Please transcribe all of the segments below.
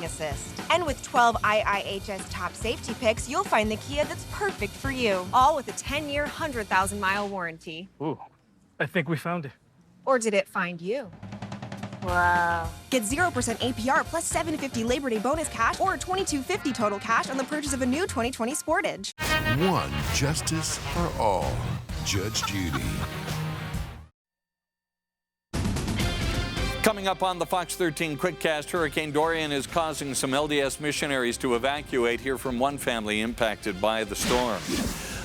assist. And with 12 IIHS top safety picks, you'll find the Kia that's perfect for you. All with a 10-year, 100,000-mile warranty. Ooh, I think we found it. Or did it find you? Wow. Get 0% APR plus $750 Labor Day bonus cash or $2,250 total cash on the purchase of a new 2020 Sportage. One justice for all. Judge Judy. Coming up on the Fox 13 Quickcast, Hurricane Dorian is causing some LDS missionaries to evacuate. Hear from one family impacted by the storm.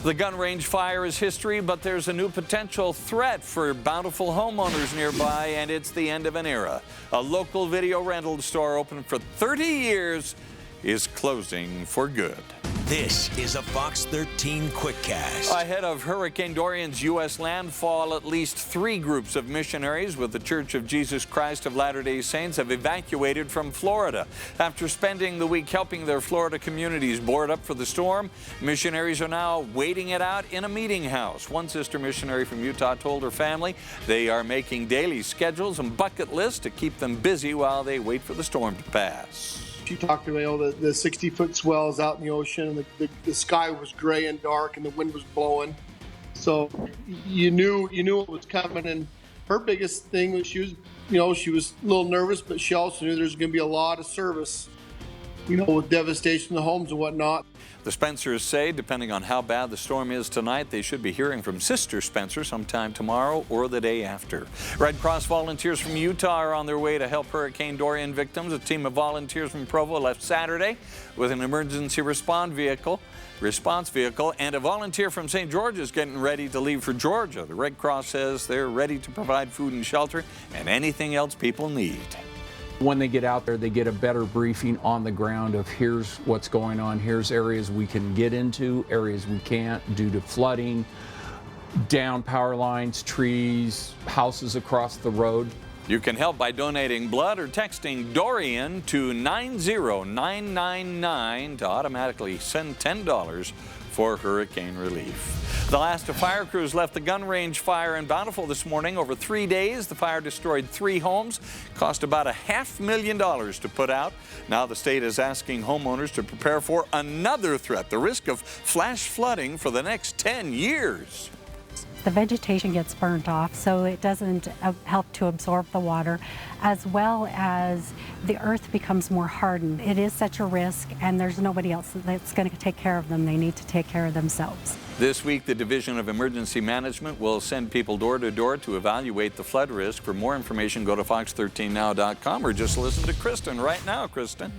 The gun range fire is history, but there's a new potential threat for bountiful homeowners nearby, and it's the end of an era. A local video rental store open for 30 years is closing for good. This is a Fox 13 Quickcast. Ahead of Hurricane Dorian's U.S. landfall, at least 3 groups of missionaries with the Church of Jesus Christ of Latter-day Saints have evacuated from Florida. After spending the week helping their Florida communities board up for the storm, missionaries are now waiting it out in a meeting house. One sister missionary from Utah told her family they are making daily schedules and bucket lists to keep them busy while they wait for the storm to pass. She talked about the 60-foot swells out in the ocean, and the sky was gray and dark, and the wind was blowing. So you knew it was coming. And her biggest thing was she was a little nervous, but she also knew there's going to be a lot of service, with devastation in the homes and whatnot. The Spencers say, depending on how bad the storm is tonight, they should be hearing from Sister Spencer sometime tomorrow or the day after. Red Cross volunteers from Utah are on their way to help Hurricane Dorian victims. A team of volunteers from Provo left Saturday with an emergency response vehicle, and a volunteer from St. George is getting ready to leave for Georgia. The Red Cross says they're ready to provide food and shelter and anything else people need. When they get out there, they get a better briefing on the ground of here's what's going on, here's areas we can get into, areas we can't due to flooding, down power lines, trees, houses across the road. You can help by donating blood or texting Dorian to 90999 to automatically send $10 for hurricane relief. The last of fire crews left the gun range fire in Bountiful this morning. Over 3 days, the fire destroyed 3 homes, cost about $500,000 to put out. Now the state is asking homeowners to prepare for another threat, the risk of flash flooding for the next 10 years. The vegetation gets burnt off, so it doesn't help to absorb the water, as well as the earth becomes more hardened. It is such a risk, and there's nobody else that's going to take care of them. They need to take care of themselves. This week, the Division of Emergency Management will send people door to door to evaluate the flood risk. For more information, go to fox13now.com or just listen to Kristen right now. Kristen.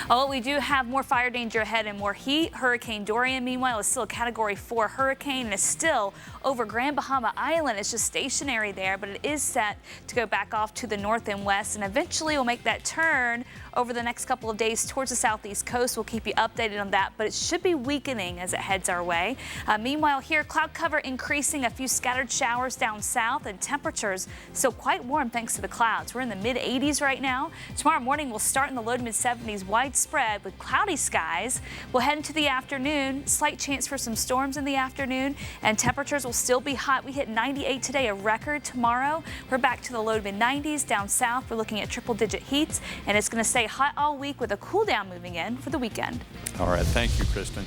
Oh, we do have more fire danger ahead and more heat. Hurricane Dorian, meanwhile, is still a Category 4 hurricane and is still over Grand Bahama Island. It's just stationary there, but it is set to go back off to the north and west, and eventually will make that turn over the next couple of days towards the southeast coast. We'll keep you updated on that, but it should be weakening as it heads our way. Meanwhile, here, cloud cover increasing, a few scattered showers down south, and temperatures still quite warm thanks to the clouds. We're in the mid-80s right now. Tomorrow morning, we'll start in the low to mid-70s widespread with cloudy skies. We'll head into the afternoon, slight chance for some storms in the afternoon, and temperatures will still be hot. We hit 98 today, a record. Tomorrow, we're back to the low to mid-90s. Down south, we're looking at triple-digit heats, and it's going to stay hot all week with a cool down moving in for the weekend. All right, thank you, Kristen.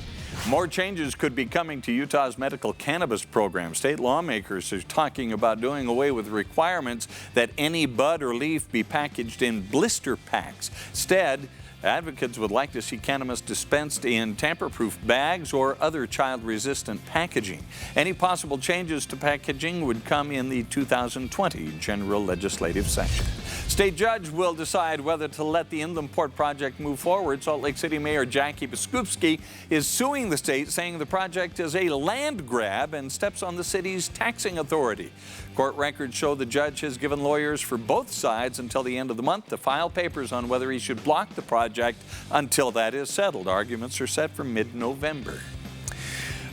More changes could be coming to Utah's medical cannabis program. State lawmakers are talking about doing away with requirements that any bud or leaf be packaged in blister packs. Instead, advocates would like to see cannabis dispensed in tamper-proof bags or other child-resistant packaging. Any possible changes to packaging would come in the 2020 general legislative session. State judge will decide whether to let the Inland Port project move forward. Salt Lake City Mayor Jackie Biskupski is suing the state, saying the project is a land grab and steps on the city's taxing authority. Court records show the judge has given lawyers for both sides until the end of the month to file papers on whether he should block the project until that is settled. Arguments are set for mid-November.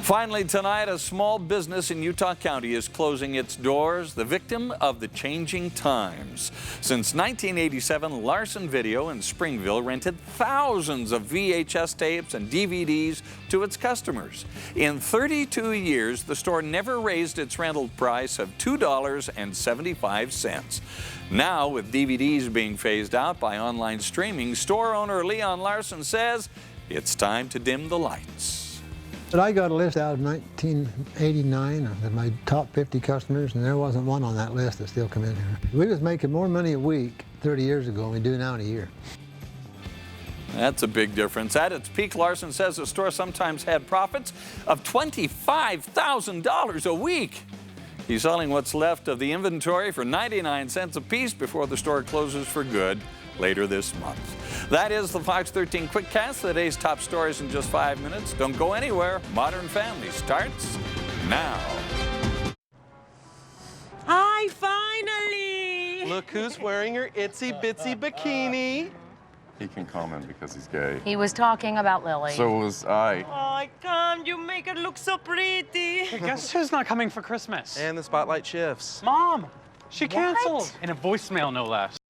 Finally tonight, a small business in Utah County is closing its doors, the victim of the changing times. Since 1987, Larson Video in Springville rented thousands of VHS tapes and DVDs to its customers. In 32 years, the store never raised its rental price of $2.75. Now, with DVDs being phased out by online streaming, store owner Leon Larson says it's time to dim the lights. But I got a list out of 1989 of my top 50 customers, and there wasn't one on that list that still come in here. We was making more money a week 30 years ago than we do now in a year. That's a big difference. At its peak, Larson says the store sometimes had profits of $25,000 a week. He's selling what's left of the inventory for 99 cents a piece before the store closes for good later this month. That is the Fox 13 Quickcast. Today's top stories in just 5 minutes. Don't go anywhere. Modern Family starts now. Hi, finally! Look who's wearing her itsy bitsy bikini. He can comment because he's gay. He was talking about Lily. So was I. Oh, I can't. You make her look so pretty. Hey, guess who's not coming for Christmas? And the spotlight shifts. Mom! She canceled. In a voicemail, no less.